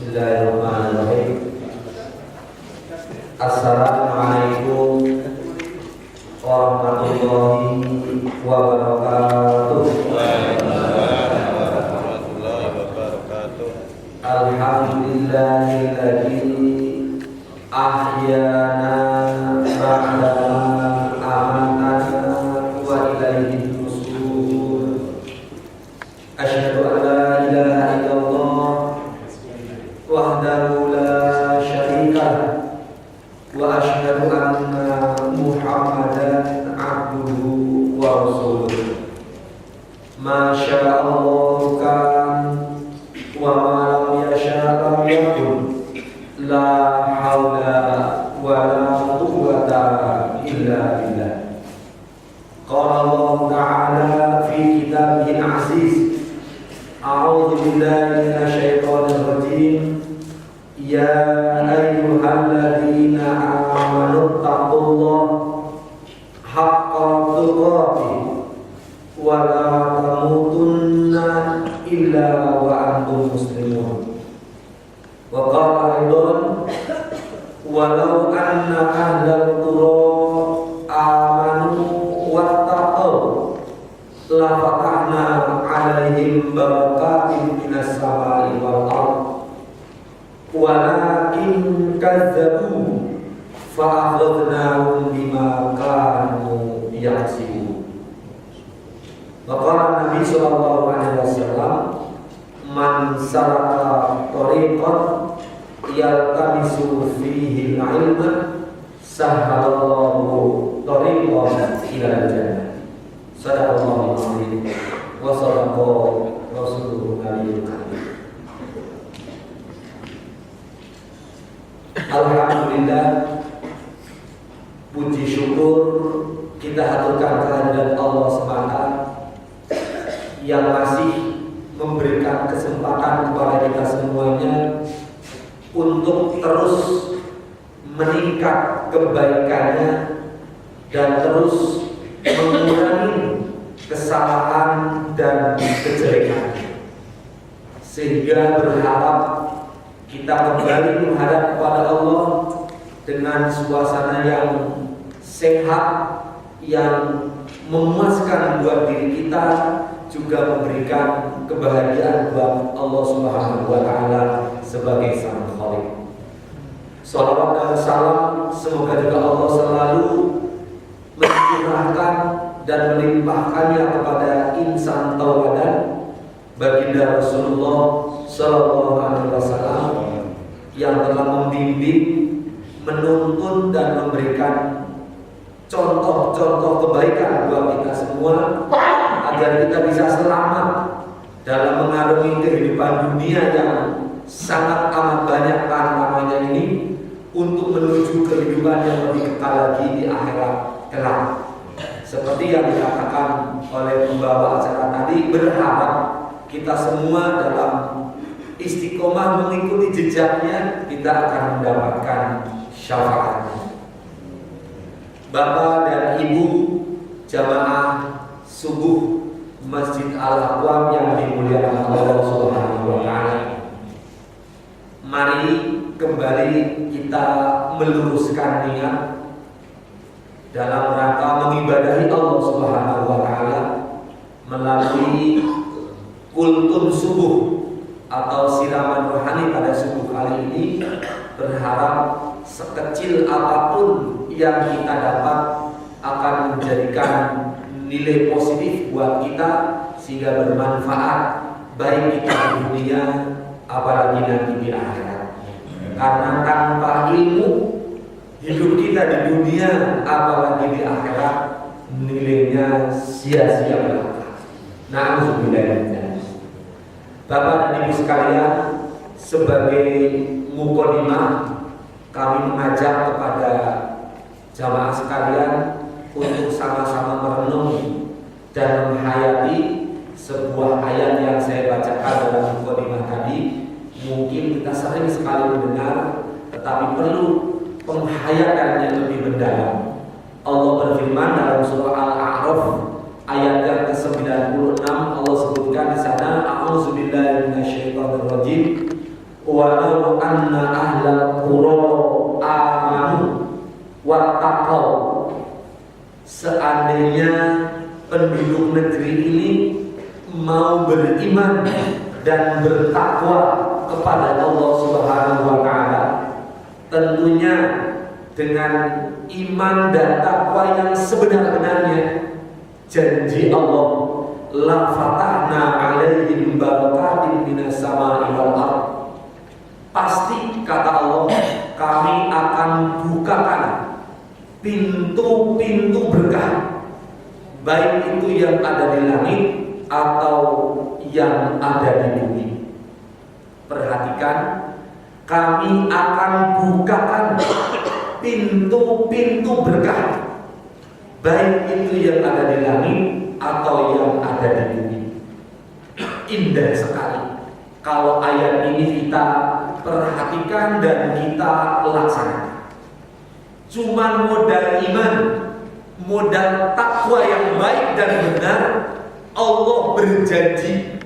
Bismillahirrahmanirrahim. Assalamualaikum warahmatullahi wabarakatuh. Alhamdulillahilladzi ahyana ba'da amatana wa ilaihi nusyur. Asyhadu an la ilaha illallah wahdahu la syarika wa asyhadu anna Muhammadan abduhu wa rasuluh. Masyaallah kan wa ma lam yasha' lam yakun. La haula wa la quwwata illa billah. Qala Allah ta'ala fi kitabihil aziz. A'udzu billahi minasyaitonir rajim. Ya ayyuhalladzina amanu taqullaha haqqa tuqatih wa la tamutunna illa wa antum muslimun. Wa qala aidan walau anna ahlal qura amanu wattaqaw la fatahna 'alaihim barakatin minas samai wal ardh walakin kazzabu fa akhadnahum bima kanu yaksibun. Maka Nabi sallallahu alaihi wasallam, man salaka tariqan yaltamisu fihi ilma sahhalallahu tariqan ila jannah. Sadaqallahu alazim wa sadaqa rasulul karim. Alhamdulillah, puji syukur kita haturkan kehadirat Allah SWT yang masih memberikan kesempatan kepada kita semuanya untuk terus meningkat kebaikannya dan terus mengurangi kesalahan dan kejelekan, sehingga berharap kita kembali menghadap kepada Allah dengan suasana yang sehat, yang memuaskan buat diri kita, juga memberikan kebahagiaan buat Allah Subhanahu wa taala sebagai Sang Khalik. Shalawat dan salam semoga juga Allah selalu mencurahkan dan melimpahkannya kepada insan tauladan baginda Rasulullah sallallahu alaihi wasallam yang telah membimbing, menuntun dan memberikan contoh-contoh kebaikan buat kita semua agar kita bisa selamat dalam mengarungi kehidupan dunia yang sangat amat banyak tantangannya ini untuk menuju kehidupan yang lebih kekal lagi di akhirat kelak. Seperti yang dikatakan oleh pembawa acara tadi, berharap kita semua dalam istiqomah mengikuti jejaknya, kita akan mendapatkan syafaatnya. Bapak dan Ibu jamaah subuh Masjid Al-Aqwam yang dimuliakan Allah Subhanahu wa taala, mari kembali kita meluruskan niat dalam rangka mengibadahi Allah Subhanahu wa taala melalui kultum subuh atau siraman rohani pada subuh kali ini. Berharap sekecil apapun yang kita dapat akan menjadikan nilai positif buat kita, sehingga bermanfaat baik kita di dunia apalagi nanti di akhirat. Karena tanpa ilmu, hidup kita di dunia apalagi di akhirat nilainya sia-sia belaka. Na'udzubillah. Bapak dan Ibu sekalian, sebagai mukadimah, kami mengajak kepada jamaah sekalian untuk sama-sama merenungi dan menghayati sebuah ayat yang saya bacakan dalam mukadimah tadi. Mungkin kita sering sekali mendengar, tetapi perlu penghayatan yang lebih mendalam. Allah berfirman dalam surah Al-A'raf ayat yang ke-96, Allah sebutkan di sana, a'udzubillahi minasyaitonir rajim, walau anna ahlal qura amanu wattaqau, seandainya penduduk negeri ini mau beriman dan bertakwa kepada Allah Subhanahu wa taala, tentunya dengan iman dan takwa yang sebenar-benarnya, janji Allah, la fatahna alaihim barakatin minas samai wal ardh, pasti kata Allah, kami akan bukakan pintu-pintu berkah, baik itu yang ada di langit atau yang ada di bumi. Perhatikan, kami akan bukakan pintu-pintu berkah, baik itu yang ada di langit atau yang ada di bumi. Indah sekali kalau ayat ini kita perhatikan dan kita laksanakan. Cuman modal iman, modal takwa yang baik dan benar, Allah berjanji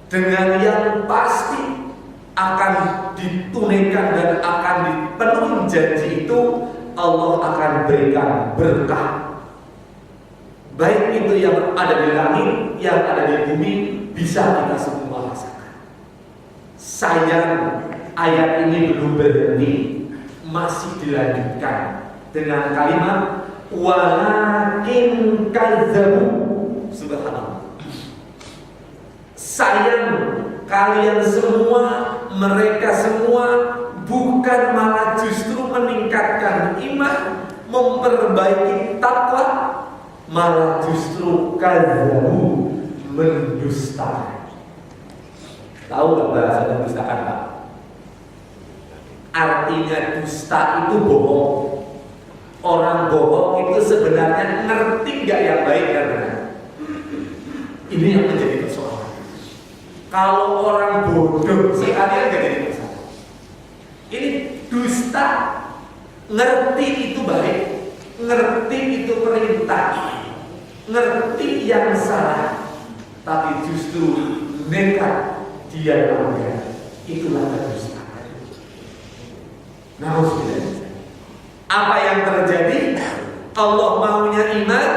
dengan yang pasti akan ditunaikan dan akan dipenuhi janji itu. Allah akan berikan berkah, baik itu yang ada di langit, yang ada di bumi, bisa kita semua rasakan. Sayang, ayat ini belum berhenti, masih dilanjutkan dengan kalimat walakin kadzabu. Subhanallah. Sayang, kalian semua, mereka semua bukan malah justru meningkatkan iman, memperbaiki takwa, malah justru kadzabu, mendustakan. Tahu nggak bahasa mendustakan, Pak? Artinya dusta itu bohong. Orang bohong itu sebenarnya ngerti nggak yang baik dan benar. Ini yang menjadi persoalan. Kalau orang bodoh sekalian nggak jadi masalah. Ini dusta, ngerti itu baik, ngerti itu perintah, ngerti yang salah, tapi justru nekat dia melanggar. Itulah kedustaan. Nah, apa yang terjadi? Allah maunya iman,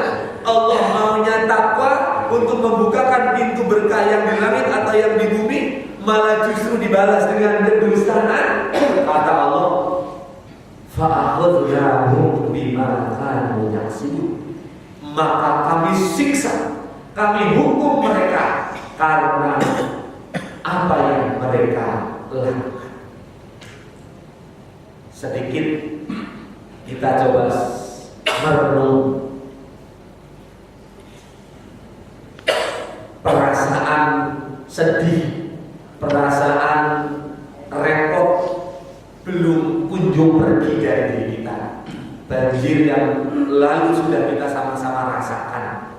Allah maunya takwa untuk membukakan pintu berkah yang di langit atau yang di bumi, malah justru dibalas dengan kedustaan. Kata Allah, fa'akhadnahum bima kanu yaksibun, maka kami siksa, kami hukum mereka karena apa yang mereka lakukan. Sedikit kita coba merenung perasaan sedih, perasaan repot belum kunjung pergi dari diri kita. Banjir yang lalu sudah kita sama-sama rasakan.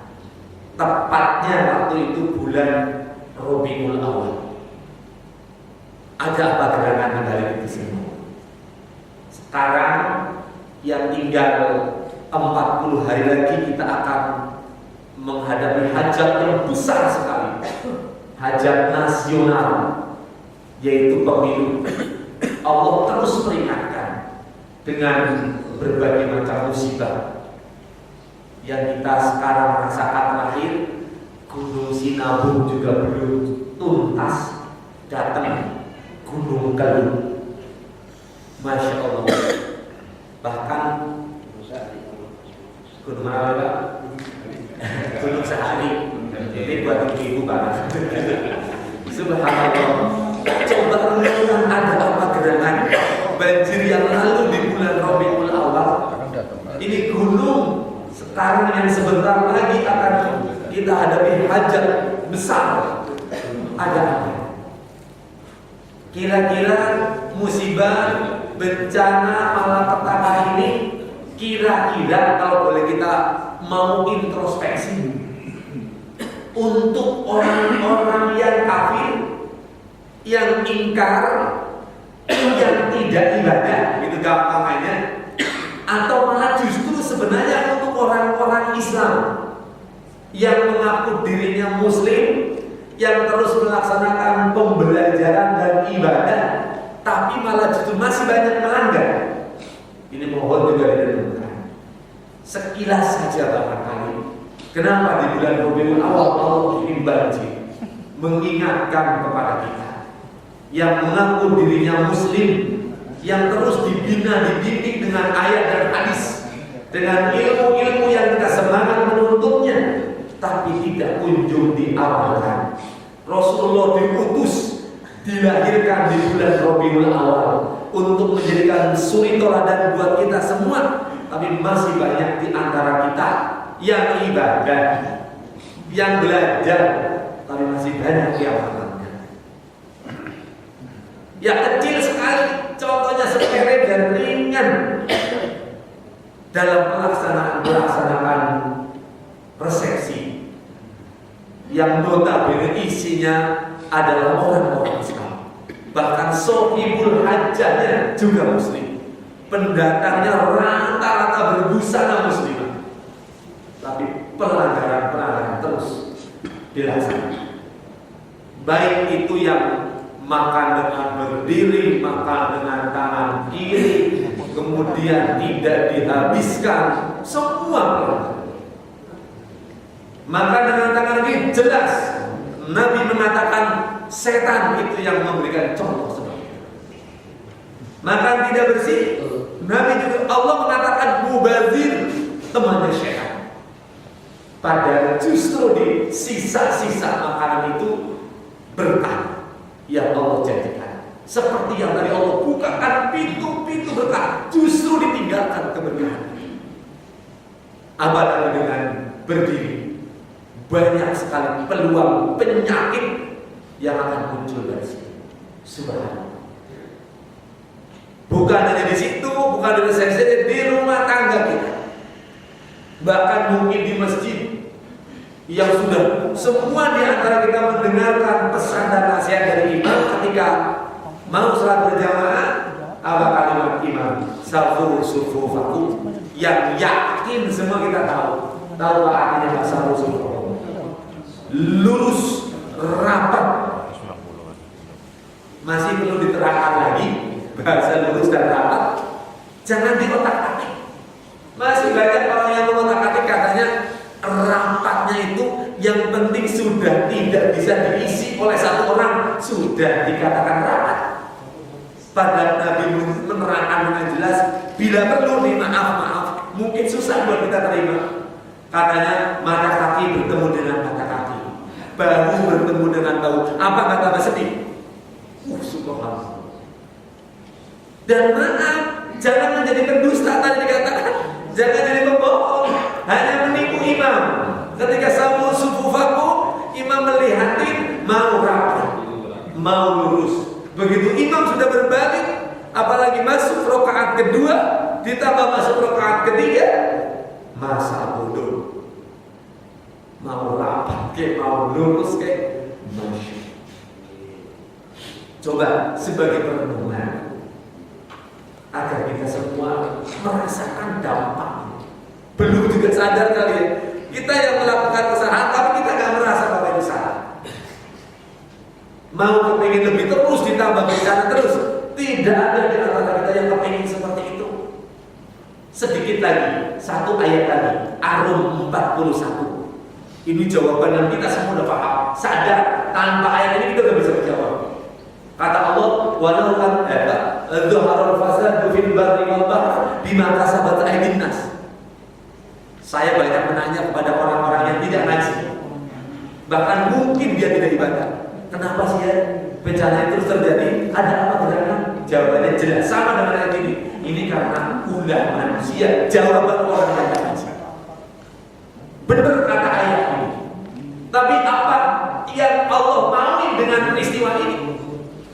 Tepatnya waktu itu bulan Rabiul Awal. Ada apa gerangan di balik itu semua? Sekarang yang tinggal 40 hari lagi kita akan menghadapi hajat yang besar sekali, hajat nasional, yaitu pemilu. Allah terus peringatkan dengan berbagai macam musibah yang kita sekarang rasakan lahir. Gunung Sinabung juga belum tuntas, datang Gunung Galung, Masya Allah. Bahkan Gunung mana? Gunung Sehari. Ini buat ibu banget. Subhanallah. Coba renungkan ada apa gerangan banjir yang lalu di bulan Rabiul Awal. Ini gunung sekarang yang sebentar lagi akan kita hadapi hajat besar. Ada apa? Kira-kira musibah, bencana, malapetaka ini, kira-kira kalau boleh kita mau introspeksi, untuk orang-orang yang kafir, yang ingkar, yang tidak ibadah, gitu gampangannya, atau malah justru sebenarnya untuk orang-orang Islam yang mengaku dirinya Muslim, yang terus melaksanakan pembelajaran dan ibadah, tapi malah justru masih banyak melanggar. Ini mohon juga direnungkan. Sekilas saja barangkali, kenapa di bulan Rabiul Awal Allah kirim banjir, mengingatkan kepada kita yang mengaku dirinya Muslim, yang terus dibina, dididik dengan ayat dan hadis, dengan ilmu-ilmu yang kita semangat menuntutnya, tapi tidak kunjung diamalkan. Rasulullah diutus, dilahirkan di bulan Rabiul Awal untuk menjadikan suri teladan buat kita semua, tapi masih banyak di antara kita yang ibadah, yang belajar, tapi masih banyak yang amalannya. Ya kecil sekali, contohnya sepele dan ringan dalam pelaksanaan resepsi yang notabene isinya adalah orang-orang Islam. Bahkan sohibul hajjahnya juga Muslim, pendatangnya rata-rata berbusana Muslim, tapi pelanggaran terus dilaksanakan. Baik itu yang makan dengan berdiri, makan dengan tangan kiri, kemudian tidak dihabiskan, semua pelanggaran. Makan dengan tangan kiri jelas Nabi mengatakan setan itu yang memberikan contoh seperti itu. Makan tidak bersih, Nabi juga Allah mengatakan mubazir, temannya setan. Padahal justru di sisa-sisa makanan itu berkah yang Allah jadikan. Seperti yang tadi Allah bukakan pintu-pintu berkah, justru ditinggalkan keberkahan. Apalagi dengan berdiri, banyak sekali peluang penyakit yang akan muncul dari situ. Subhanallah. Bukan hanya di situ, bukan di resepsi, di rumah tangga kita, bahkan mungkin di masjid yang sudah semua di antara kita mendengarkan pesan dan nasihat dari imam ketika mau salat berjamaah, apa kalimat imam? Safu sufufakum, yang yakin semua kita tahu apa artinya safu sufufakum. Lurus, rapat. Masih perlu diterangkan lagi bahasa lurus dan rapat. Jangan diotak-atik. Masih banyak orang yang mengotak-atik, katanya rapatnya itu yang penting sudah tidak bisa diisi oleh satu orang, sudah dikatakan rapat. Padahal Nabi menerangkan dengan jelas, bila perlu nih maaf, mungkin susah buat kita terima. Katanya mata kaki bertemu dengan mata kaki, bahu bertemu dengan bahu. Apa kata bahasa ini? Subhanallah. Dan maaf, jangan menjadi pendusta, tadi dikatakan. Jangan jadi pembohong, hanya menipu imam. Ketika sabu sufufaku, imam melihatin mau rapat, mau lurus. Begitu imam sudah berbalik, apalagi masuk rakaat kedua, ditambah masuk rakaat ketiga, masa bodoh. Mau rapat ke, mau lurus ke, coba sebagai perenungan agar kita semua merasakan dampak. Belum juga sadar kali ya, kita yang melakukan kesalahan tapi kita nggak merasa bahwa itu salah. Mau kepingin lebih terus ditambah bencana terus, tidak ada di antara kita yang kepingin seperti itu. Sedikit lagi, satu ayat lagi, Ar-Rum 41. Ini jawaban yang kita semua udah paham, sadar. Tanpa ayat ini kita udah bisa menjawab. Kata Allah, walau kan dzahara al-fasadu fil barri wal bahr bima kasabat aydin nas. Saya banyak menanya kepada orang-orang yang tidak ngaji, bahkan mungkin dia tidak ibadah. Kenapa sih ya bencana itu terus terjadi? Ada apa gerangan? Jawabannya jelas sama dengan ayat ini. Ini karena ulah manusia. Jawaban orang yang tidak ngaji. Benar kata ayat ini. Tapi apa yang Allah mau dengan peristiwa ini?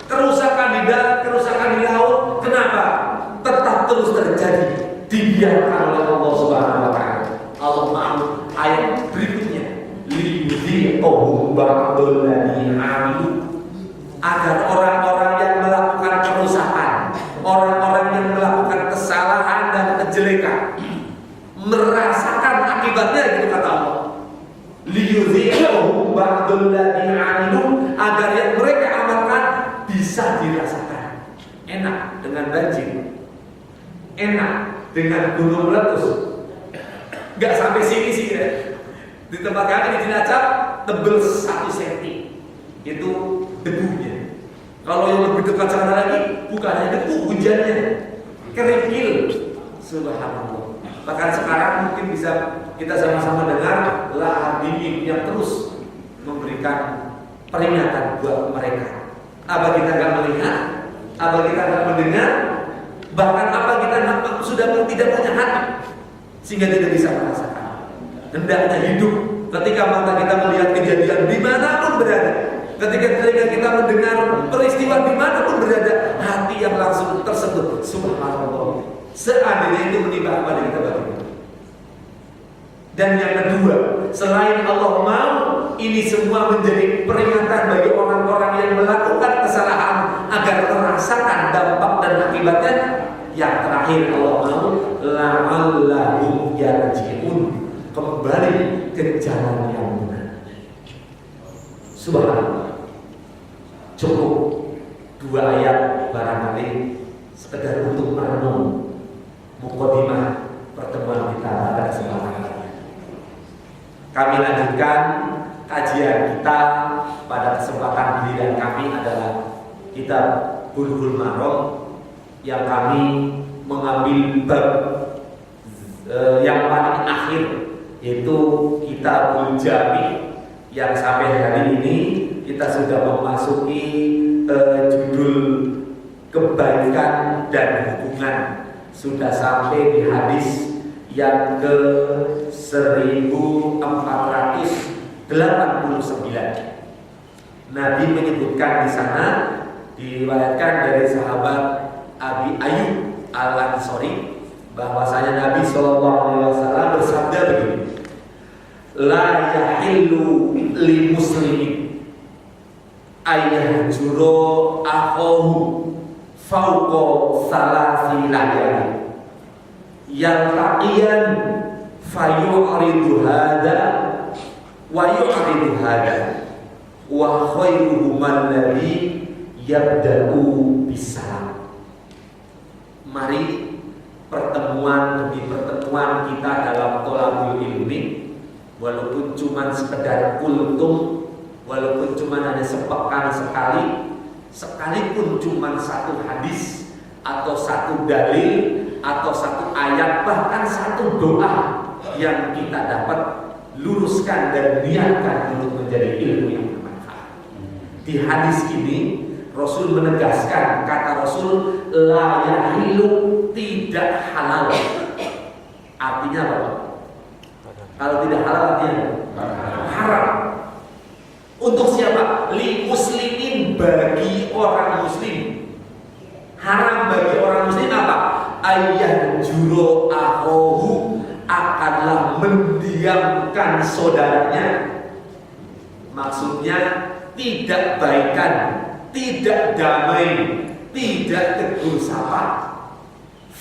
Kerusakan di darat, kerusakan di laut, kenapa? Tetap terus terjadi, dibiarkan oleh Allah Subhanahu wa Ta'ala. Allah mau ayat berikutnya, liyudhiqahum ba'dal ladzi 'amilu, agar orang-orang yang melakukan kerusakan, orang-orang yang melakukan kesalahan dan kejelekan merasakan akibatnya, gitu kata Allah. Liyudhiqahum ba'dal ladzi 'amilu, agar yang mereka amalkan bisa dirasakan. Enak enak dengan banjir, enak dengan gunung meletus. Gak sampai sini sih ya. Di tempat kami di Cilacap tebel 1 cm itu debunya. Kalau yang lebih dekat sana lagi bukan hanya debu, hujannya kerikil. Subhanallah. Bahkan sekarang mungkin bisa kita sama-sama dengar lahar dingin yang terus memberikan peringatan buat mereka. Apa kita nggak melihat? Apa kita nggak mendengar? Bahkan apa kita sudah tidak punya hati sehingga tidak bisa merasakan. Hendaknya hidup ketika mata kita melihat kejadian dimanapun berada, ketika kita mendengar peristiwa dimanapun berada, hati yang langsung tersentuh. Subhanallah. Seandainya itu menimpa kepada kita bagaimana? Dan yang kedua, selain Allah mau ini semua menjadi peringatan bagi orang-orang yang melakukan kesalahan agar merasakan dampak dan akibatnya. Yang terakhir Allah mau la'allahum yarji'un, kembali ke jalan yang benar. Subhanallah. Cukup 2 ayat barangkali sekedar untuk merenung mukadimah pertemuan kita pada kesempatan ini. Kami lanjutkan kajian kita pada kesempatan giliran kami adalah kitab Bulughul Maram yang kami mengambil bab yang paling akhir, yaitu Kitabul Jami, yang sampai hari ini kita sudah memasuki judul kebaikan dan hubungan, sudah sampai di hadis yang ke 1489. Nabi menyebutkan di sana, diriwayatkan dari sahabat Abi Ayyub Al-Ansari, bahwasanya Nabi SAW bersabda begini: la yahillu li muslimin ayyahjuro akhahu fauqa salasi layali yaltaqiyan fayu'ridu hada wa yu'ridu hada wa khairuhum alladhi yabda'u bisalam. Mari pertemuan demi pertemuan kita dalam thalabul ilmi, walaupun cuma sekedar kultum, walaupun cuma hanya sepekan sekali, sekalipun cuma 1 hadis atau 1 dalil atau 1 ayat, bahkan 1 doa yang kita dapat luruskan dan niatkan untuk menjadi ilmu yang bermanfaat. Di hadis ini Rasul menegaskan, kata Rasul, la yahilu, tidak halal. Artinya apa? Kalau tidak halal artinya haram. Untuk siapa? Li muslimin, bagi orang muslim. Haram bagi orang muslim apa? Ayah juro akhohu, akanlah mendiamkan saudaranya. Maksudnya tidak baikan, tidak damai, tidak tegur sapa.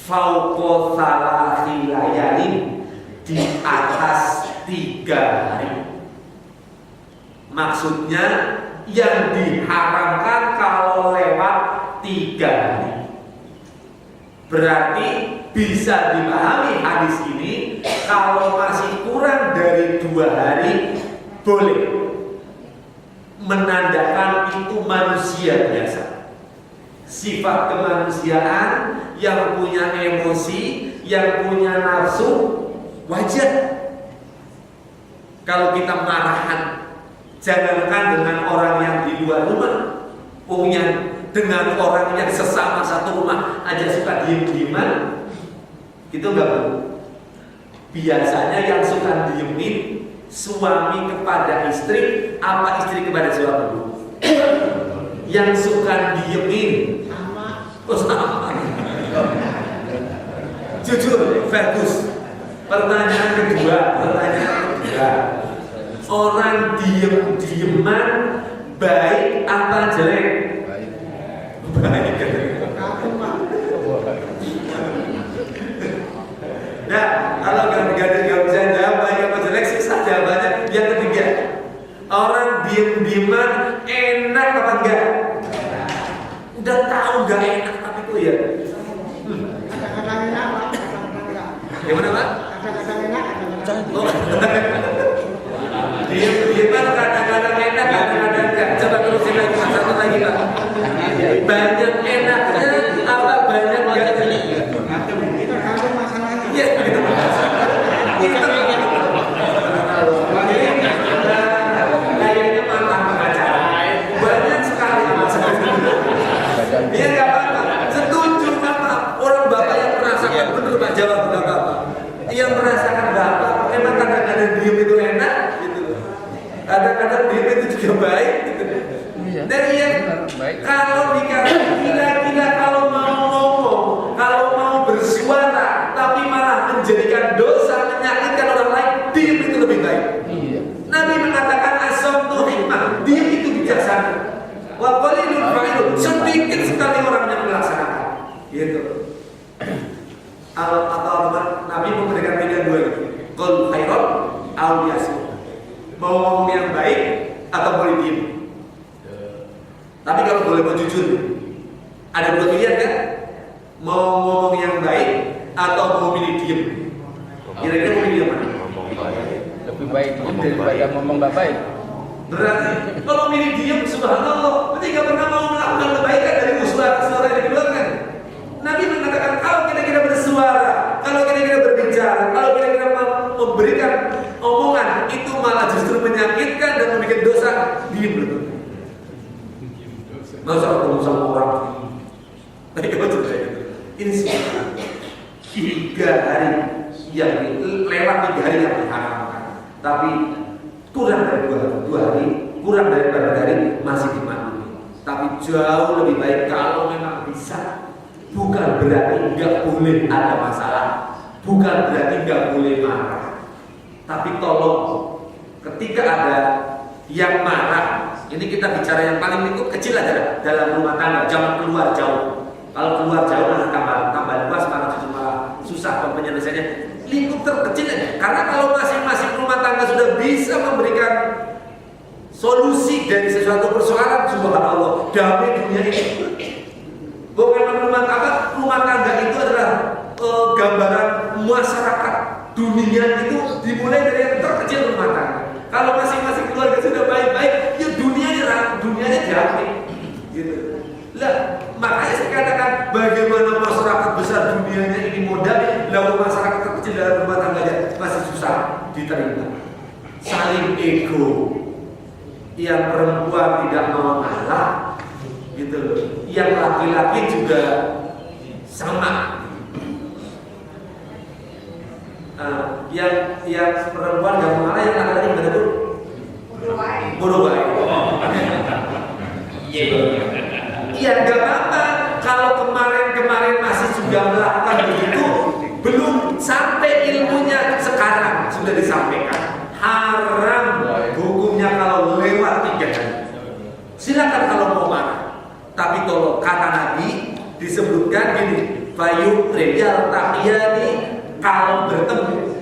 Fauqa salasi layalin, di atas 3 hari. Maksudnya yang diharamkan kalau lewat 3 hari. Berarti bisa dipahami hadis ini, kalau masih kurang dari 2 hari boleh, menandakan itu manusia biasa, sifat kemanusiaan, yang punya emosi, yang punya nafsu, wajar. Kalau kita marahan, jangankan dengan orang yang di luar rumah, punya dengan orang yang sesama satu rumah aja suka diem-dieman, itu enggak boleh. Biasanya yang suka diemin suami kepada istri, apa istri kepada suami? Yang suka diemin sama. Jujur, Fergus. Pertanyaan kedua. Orang diem-dieman baik apa jelek? Baik. Nah, kalau nggak bisa jawab baik apa jelek, susah jawabannya. Yang ketiga, orang diem-dieman enak apa enggak? Udah tahu nggak enak, tapi kok ya dia. Kadang-kadang enak, Pak. Kadang-kadang enggak. Gimana, Pak? Kadang-kadang enak, kadang-kadang Oh. Diem-dieman kadang-kadang enak, kadang-kadang enggak. Coba terusin lagi, Mas. Satu lagi, Pak. Banyak enaknya apa banyak enggaknya? itu tergantung masalahnya. Iya, gitu. Kayaknya mantan pengacara. Banyak sekali masalahnya. Iya nggak apa-apa. Setuju Bapak. Orang Bapak yang merasakan benar Pak jawab nggak apa-apa. Yang merasakan Bapak, memang kadang-kadang diem itu enak, gitu. Kadang-kadang diem itu juga baik, gitu. Dan yang kalau dikatakan gila-gila kalau mau ngomong, kalau mau bersuara, tapi malah menjadikan dosa, menyakitkan orang lain, diem itu lebih baik. Nabi mengatakan as-samtu hikmah, diem itu bijaksana. Wa qalilun fa'ilun, sedikit sekali orang yang melaksanakan. Gitu. Atau Nabi memberikan pilihan dua gitu. Qul khairan aw yasmut. Mau ngomong yang baik atau boleh diem. Tapi kalau boleh mau jujur, ada dua pilihan kan? Mau ngomong yang baik atau mau milih diem. Kira-kira mau milih apa? Lebih baik daripada ngomong nggak baik. Berarti kalau milih diem, subhanallah, berarti nggak pernah mau melakukan kebaikan dari suara-suara yang dikeluarkan. Nabi mengatakan kalau kita bersuara, kalau kita berbicara, kalau kita memberikan omongan, itu malah justru menyakitkan dan membuat dosa. Diem dulu. Masa ketemu sama orang? Ini sebenarnya 3 hari yang lewat 3 hari yang diharamkan, tapi kurang dari 2 hari, kurang dari 4 hari masih dimaklumi. Tapi jauh lebih baik kalau memang bisa. Bukan berarti nggak boleh ada masalah, bukan berarti nggak boleh marah. Tapi tolong, ketika ada yang marah, ini kita bicara yang paling lingkup kecil aja dalam rumah tangga, jangan keluar jauh. Kalau keluar jauh nanti tambah luas, malah justru malah susah penyelesaiannya. Lingkup terkecil aja, karena kalau masing-masing rumah tangga sudah bisa memberikan solusi dari sesuatu persoalan, subhanallah, damai dunia ini. Bukan rumah tangga itu adalah gambaran masyarakat dunia itu dimulai dari yang terkecil rumah tangga. Kalau masing-masing keluarga sudah baik-baik, ya dunianya damai, gitu. Lah, makanya saya katakan bagaimana masyarakat besar dunianya ini modal, lalu masyarakat terkecil dalam rumah tangganya masih susah diterima. Saling ego, yang perempuan tidak mau ngalah, gitu. Yang laki-laki juga sama. Yang perempuan gak mengalah, yang laki-laki gimana tuh? Bodoh baik. Iya, gak apa-apa. Kalau kemarin masih juga melakukan begitu, belum sampai ilmunya sekarang sudah disampaikan. Haram hukumnya kalau lewat 3 hari. Silakan kalau mau marah. Tapi tolong, kata Nabi disebutkan gini, fayu rejal takiyani, kalau bertemu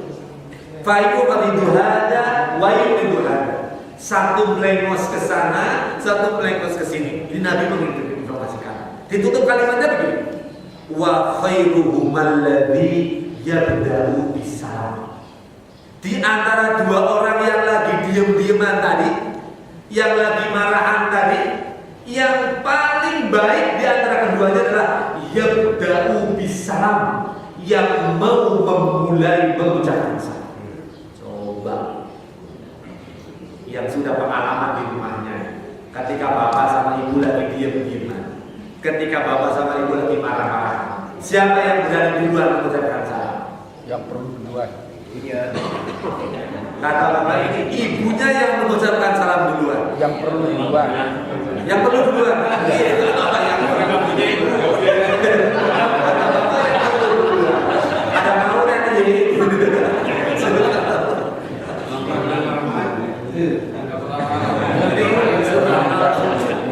fayu kaliduhada wayu kaliduhada, satu melengos ke sana, satu melengos ke sini. Ini Nabi menginformasikan. Ditutup kalimatnya begini, wa khairuhum alladzi yabda'u bisalam. Di antara 2 orang yang lagi diem-dieman tadi, yang lagi marahan tadi, yang paling baik di antara keduanya adalah yabda'u bisalam, yang mau memulai mengucapkan salam. Coba yang sudah pengalaman di rumahnya, ketika bapak sama ibu lagi diam-diaman, ketika bapak sama ibu lagi marah-marah, siapa yang berani duluan mengucapkan salam? Yang perlu duluan. Iya. Kata bapak ini, ibunya yang mengucapkan salam duluan. Yang perlu duluan. Yang perlu duluan. Iya, apa yang punya ibu? Ada mau nanti.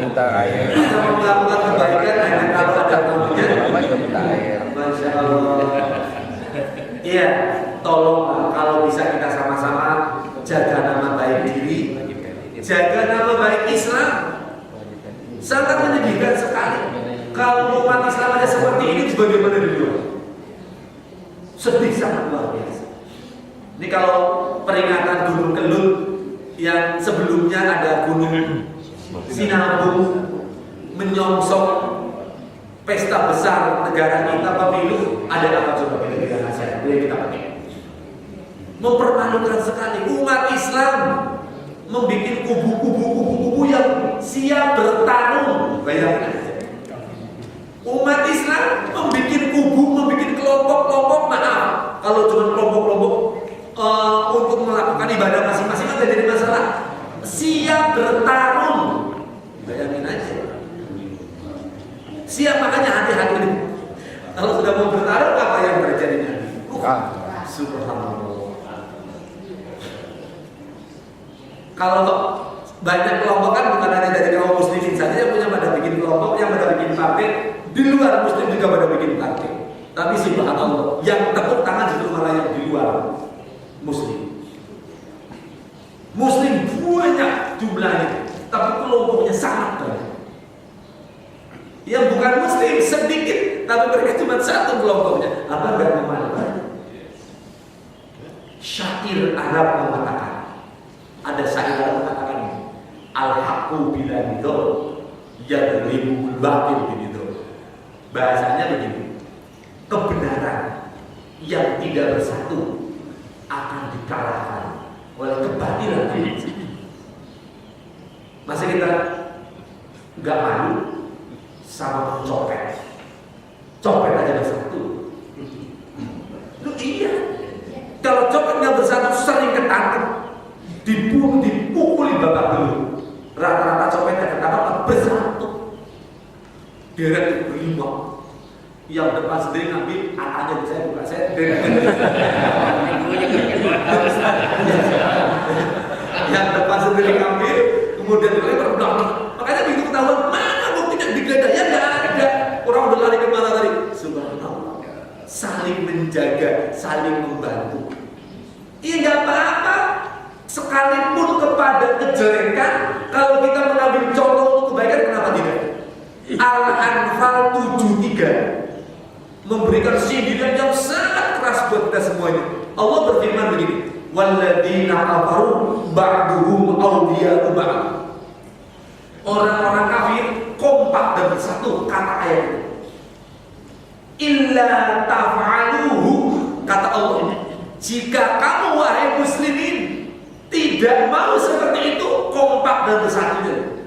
Minta air. Kita mau melakukan kebaikan hanya kalau ada maunya. Mama juga minta air. Masya Allah. Iya, tolong kalau bisa kita sama-sama jaga nama baik diri, jaga nama baik Islam. Sangat menyedihkan sekali kalau umat Islam ada seperti ini sebagaimana di luar. Sedih sangat luar biasa. Ini kalau peringatan Gunung Kelut yang sebelumnya ada Gunung Sinabung menyongsong pesta besar negara kita pemilu, ada apa coba kita nasihat boleh kita pakai? Mempermalukan sekali umat Islam membuat kubu-kubu yang siap bertarung. Bayangkan aja. Umat Islam membuat kubu, membuat kelompok-kelompok, maaf kalau cuma kelompok-kelompok untuk melakukan ibadah masing-masing tidak jadi masalah. Siap bertarung. Bayangin aja. Siap, makanya hati-hati. Kalau sudah mau bertarung apa yang terjadi nanti? Subhanallah. Kalau banyak kelompok kan bukan hanya dari kaum muslimin saja yang punya pada bikin kelompok, yang pada bikin partai, di luar muslim juga pada bikin partai. Tapi subhanallah, yang tepuk tangan justru malah yang di luar muslim. Muslim banyak jumlahnya, tapi kelompoknya sangat banyak. Yang bukan muslim sedikit, tapi mereka cuma satu kelompoknya. Apa enggak memalukan? Syair Arab mengatakan, ada syair Arab mengatakan ini, al-haqqu bila nidol yadribul batil binidol. Bahasanya begini, kebenaran yang tidak bersatu akan dikalahkan oleh kebatilan. Masa kita nggak malu sama copet? Copet aja bersatu. Lu iya. Kalau copet nggak bersatu sering ketangkep, dibunuh, dipukuli babak belur. Rata-rata copetnya ketangkep bersatu. Deret berlima. Yang depan sendiri ngambil, anaknya saya bukan saya. Yang depan sendiri ngambil, kemudian dilempar belakang. Makanya begitu ketahuan, mana buktinya digeledah? Ya nggak ada. Orang udah lari kemana tadi? Subhanallah. Saling menjaga, saling membantu. Iya nggak apa-apa. Sekalipun kepada kejelekan, kalau kita mengambil contoh untuk kebaikan, kenapa tidak? Al-Anfal 73 memberikan sindiran yang sangat keras buat kita semuanya. Allah berfirman begini, walladzina kafaru ba'duhum awliya'u ba'd. Orang-orang kafir kompak dan bersatu, kata ayat ini. Illa taf'aluhu, kata Allah ini, jika kamu wahai muslimin tidak mau seperti itu, kompak dan bersatunya,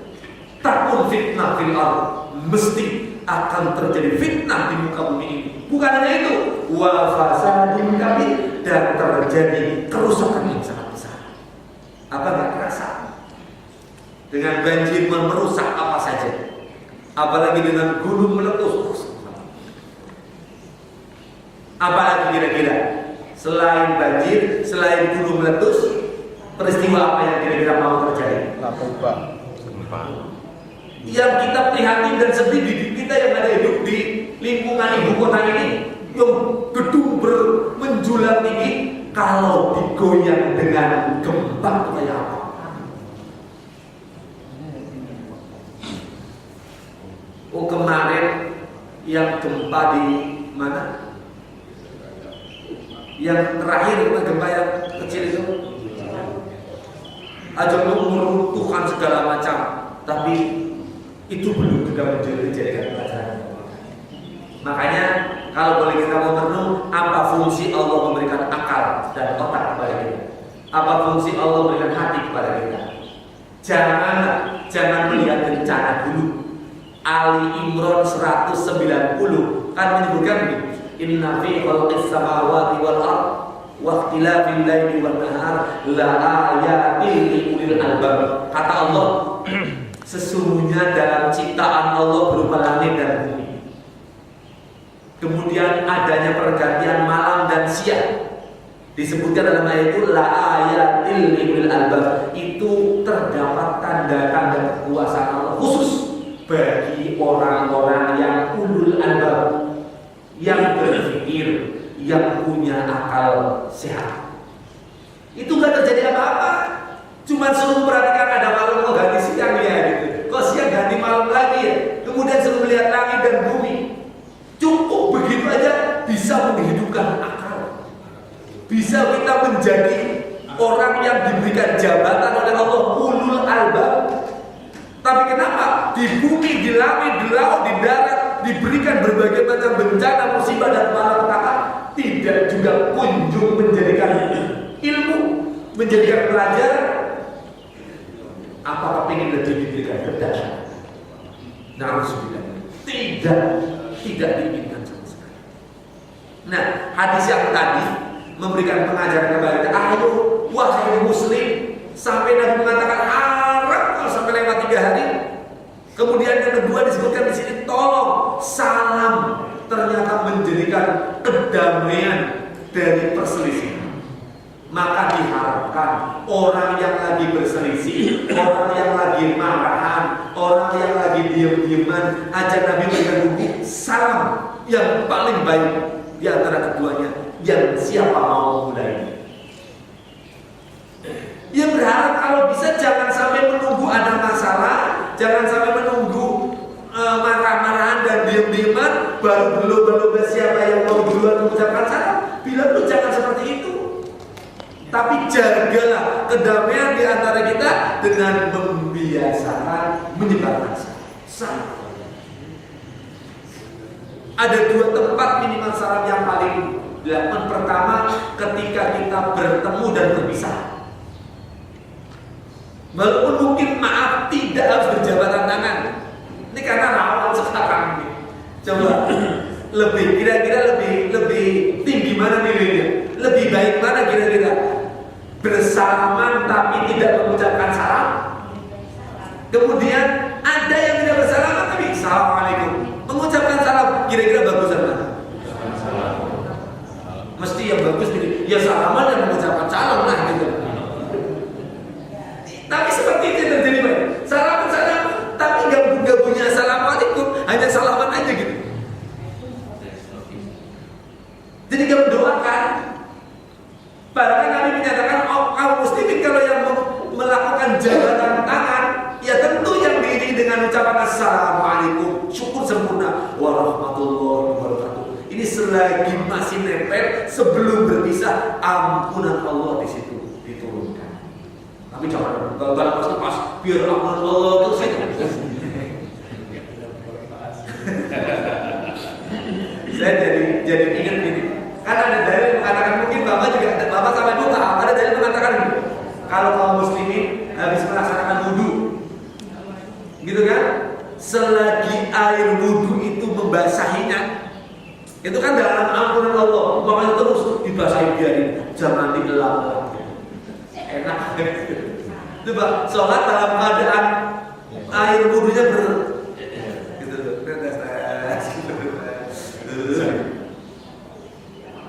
takun fitnah fil ardh, mesti akan terjadi fitnah di muka bumi ini. Bukan hanya itu, wa fasadin kabir, dan terjadi kerusakan yang sangat besar. Apa nggak terasa? Dengan banjir merusak apa saja, apalagi dengan gunung meletus. Apalagi kira-kira selain banjir, selain gunung meletus, peristiwa apa yang kira-kira mau terjadi? Gempa. Yang kita prihatin dan sedih di kita yang ada hidup di lingkungan ibu kota ini, yang gedung menjulang tinggi, kalau digoyang dengan gempa kayak apa? Oh, kemarin yang gempa di mana? Yang terakhir gempa yang kecil itu aja meruntuhkan segala macam, tapi itu belum juga menjadikan pelajaran. Makanya kalau boleh kita mau merenung, apa fungsi Allah memberikan akal dan otak kepada kita? Apa fungsi Allah memberikan hati kepada kita? Jangan melihat bencana dulu. Ali Imran 190 kan menyebutkan begini, inna fi khalqis samawati wal ardh wa ikhtilafil laili wan nahar la ayatin li ulil albab. Kata Allah, sesungguhnya dalam ciptaan Allah berupa langit dan bumi, kemudian adanya pergantian malam dan siang, disebutkan dalam ayat itu la ayatil lil albab, itu terdapat tanda-tanda kekuasaan Allah khusus bagi orang-orang yang ulul albab, yang berpikir, yang punya akal sehat. Itu gak terjadi apa-apa, cuma suruh perhatikan ada malam kok ganti siang ya gitu, kok siang ganti malam lagi ya, kemudian suruh melihat langit dan bumi, cukup begitu. bisa kita menjadi orang yang diberikan jabatan oleh Allah ulul albab. Tapi kenapa di bumi, di langit, di laut, di darat diberikan berbagai macam bencana, musibah dan malapetaka, tidak juga kunjung menjadikan ilmu, menjadikan pelajaran? Apakah ingin lebih diberikan kebenaran? Na'udzubillah. Tidak diinginkan sama sekali. Nah, hadis yang tadi memberikan pengajaran kepada kita, ayo wahai muslim, sampai Nabi mengatakan harap kalau sampai lewat 3 hari. Kemudian yang kedua disebutkan di sini, tolong salam ternyata menjadikan kedamaian dari perselisihan. Maka diharapkan orang yang lagi berselisih, orang yang lagi marahan, orang yang lagi diam-diaman, ajak Nabi berikan bukti salam yang paling baik di antara keduanya, yang siapa mau mulai. Ia berharap kalau bisa jangan sampai menunggu ada masalah, jangan sampai menunggu marah-marahan dan diam-diaman baru berlomba-lomba siapa yang mau duluan mengucapkan salam. Bila lu jangan seperti itu. Tapi jagalah kedamaian di antara kita dengan membiasakan menyebarkan salam. Ada 2 tempat minimal salam yang paling dilakukan. Pertama, ketika kita bertemu dan berpisah. Walaupun mungkin maaf tidak harus berjabatan tangan. Ini karena rawan sekarang ini. Coba kira-kira lebih tinggi mana nilainya? Lebih baik mana kira-kira? Bersalaman tapi tidak mengucapkan salam. Kemudian ada yang tidak bersalaman tapi assalamualaikum, mengucapkan salam. Kira-kira bagusan mana? Mesti yang bagus gini, ya salaman dan mengucapkan salam lah gitu. Tapi seperti itu terjadi Pak. Salam, tapi gak punya assalamualaikum, hanya salaman aja gitu. Jadi gak mendoakan. Bahkan Nabi menyatakan kaum muslimin kalau yang melakukan jabatan tangan, ya tentu yang diiringi dengan ucapan assalamualaikum, syukur sempurna, warahmatullahi wabarakatuh. Ini selagi masih nempel sebelum berpisah, ampunan Allah di situ diturunkan. Tapi jangan pas biar ampunan Allah itu saya. Saya jadi ingat gini. Kan ada dalil mengatakan, mungkin Bapak juga ada, Bapak sama Ibu tahu, ada dalil mengatakan kalau kaum muslimin habis melaksanakan wudu, gitu kan, selagi air wudu itu membasahinya, itu kan dalam ampunan Allah, makanya terus dibasahi, biarin, jangan dielap. Enak. Coba sholat dalam keadaan air wudunya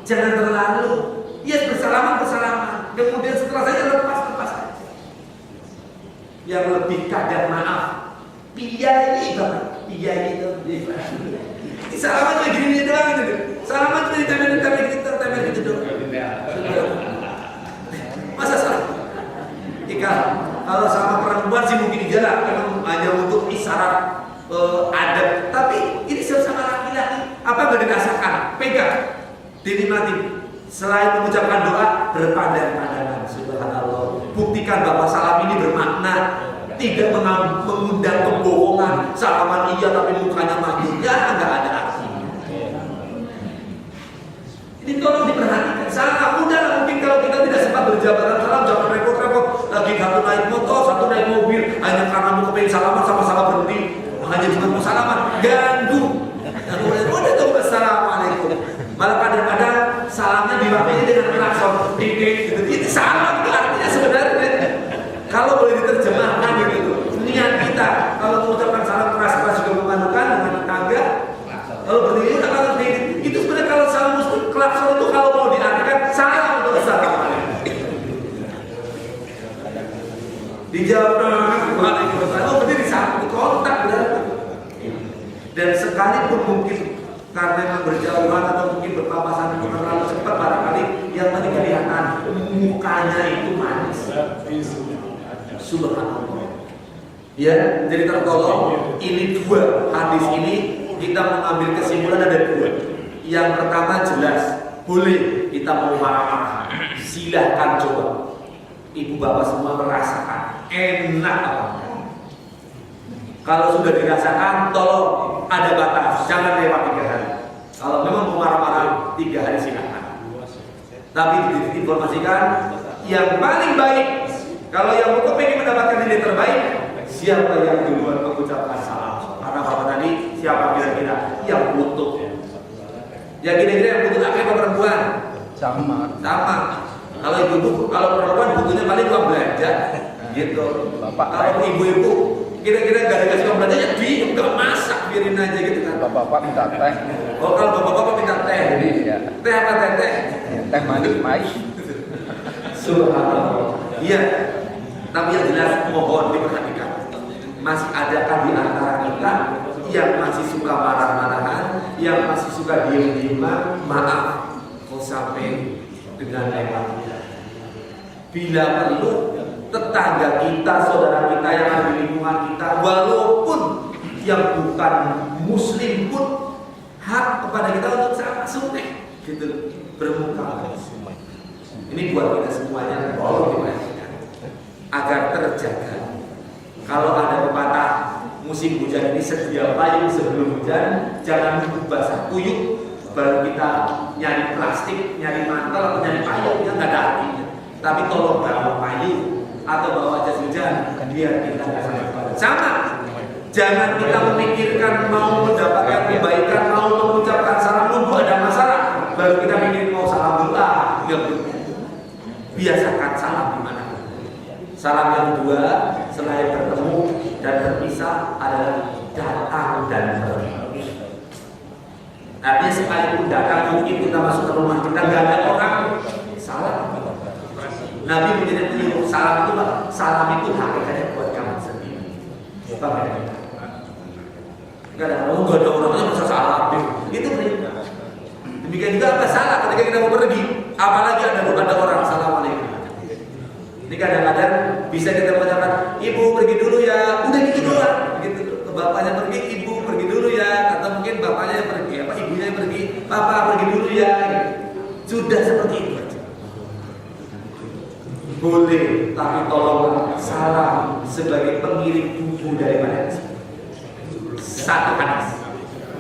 jangan terlalu, ya bersalaman, kemudian setelah saya lepas. Yang lebih kadang maaf, piyai itu, salaman cuma gini doang gitu, salaman cuma ditempel gitu doang. Masa salah? Jika kalau sama perempuan sih mungkin dijalan, memang hanya untuk isyarat adab. Tapi ini sama laki-laki, apa yang dirasakan? Pegang. Dinikmati. Selain mengucapkan doa, berpandang-pandangan. Subhanallah. Buktikan bahwa salam ini bermakna, tidak mengundang kebohongan. Salaman iya tapi mukanya maju, ya nggak ada artinya. Ini tolong diperhatikan. Sangat mudah lah, mungkin kalau kita tidak sempat berjabatan salam, jangan repot-repot. Lagi satu naik motor, satu naik mobil, hanya karena mau kepengen salaman sama-sama berhenti, hanya cuma mau salaman, ganggu. Udah tuh assalamualaikum. Malah kadang-kadang salamnya diwakili dengan klakson, titik, gitu. Itu salam itu artinya sebenarnya. Kalau boleh diterjemahkan gitu, niat kita kalau mengucapkan salam keras-keras juga memanukan dengan tetangga. Kalau berdiri kalau itu sebenarnya kalau salam muslim klakson itu kalau mau diartikan salam itu assalamualaikum. Dijawab waalaikumsalam. Oh berdiri satu kontak berarti. Dan sekalipun mungkin karena memang berjauhan atau mungkin berpapasan terlalu cepat, barangkali yang tadi kelihatan mukanya itu manis. Subhanallah. Ya, jadi tertolong. Ini 2 hadis ini kita mengambil kesimpulan ada 2. Yang pertama jelas boleh kita mau marah-marah, silahkan coba. Ibu bapak semua merasakan enak apa? Kalau sudah dirasakan, tolong ada batas, jangan lewat 3 hari. Kalau memang mau marah-marah 3 hari silahkan. Tapi diinformasikan yang paling baik. Kalau yang mau pengen mendapatkan nilai terbaik, siapa yang duluan mengucapkan salam? Karena bapak tadi siapa kira-kira yang butuh? Ya kira-kira yang butuh laki atau perempuan? Sama. Kalau ibu-ibu, kalau perempuan butuhnya paling uang belanja, gitu. Bapak, kalau ibu-ibu kira-kira gak dikasih uang belanja, ya diem, gak masak, biarin aja gitu kan. Bapak minta teh. Oh kalau bapak-bapak minta teh, Iya. teh apa teh? Teh manis mais. Subhanallah. Iya. Tapi yang jelas mohon diperhatikan. Masih adakah di antara kita yang masih suka marah-marahan, yang masih suka diem-dieman? Maaf, kok sampai dengan lewatnya. Bila perlu, tetangga kita, saudara kita yang ada di lingkungan kita, walaupun yang bukan Muslim pun hak kepada kita untuk sangat sunnah, gitu, bermuka. Ini buat kita semuanya, tolong diperhatikan agar terjaga. Kalau ada pepatah musim hujan ini sedia payung sebelum hujan, jangan nunggu basah kuyup baru kita nyari plastik, nyari mantel atau nyari payung, yang nggak ada artinya. Tapi tolong bawa payung atau bawa jas hujan biar kita nggak sampai basah. Sama, jangan kita memikirkan mau mendapatkan kebaikan, mau mengucapkan salam nunggu ada masalah baru kita mikir mau salam dulu. Biasakan salam di mana. Salam yang kedua selain bertemu dan berpisah adalah datang dan pergi. Artinya sekalipun datang mungkin kita masuk ke rumah kita nggak ada orang, salam. Nabi menyuruh salam itu, salam itu hakikatnya buat kamu sendiri. Bukan nggak ada orangnya masa salam. Itu perintah. Demikian juga apa salah ketika kita mau pergi, apalagi ada orang assalamualaikum. Ini kadang-kadang bisa kita mengucapkan ibu pergi dulu ya, udah gitu doang. Gitu. Bapaknya pergi, ibu pergi dulu ya, atau mungkin bapaknya yang pergi, apa ibunya yang pergi, papa pergi dulu ya. Sudah seperti itu aja. Boleh, tapi tolong salam sebagai pengiring buku daripada satu hadis.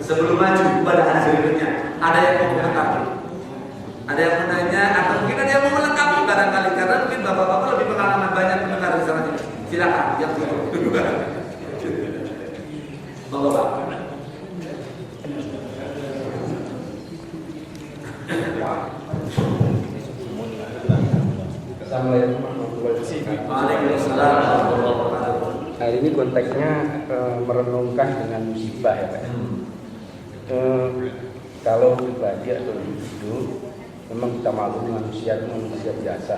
Sebelum maju pada hadis berikutnya, ada yang mau melengkapi, ada yang menanya, atau mungkin ada yang mau melengkapi barangkali karena mungkin bapak-bapak lebih pengalaman banyak mendengar di sana. Silakan, yang itu. Monggo Pak. Assalamualaikum warahmatullahi wabarakatuh. Waalaikumsalam warahmatullahi wabarakatuh. Hari ini konteksnya merenungkan dengan musibah ya Pak. Kalau pribadi atau individu memang kita maklum manusia itu manusia biasa.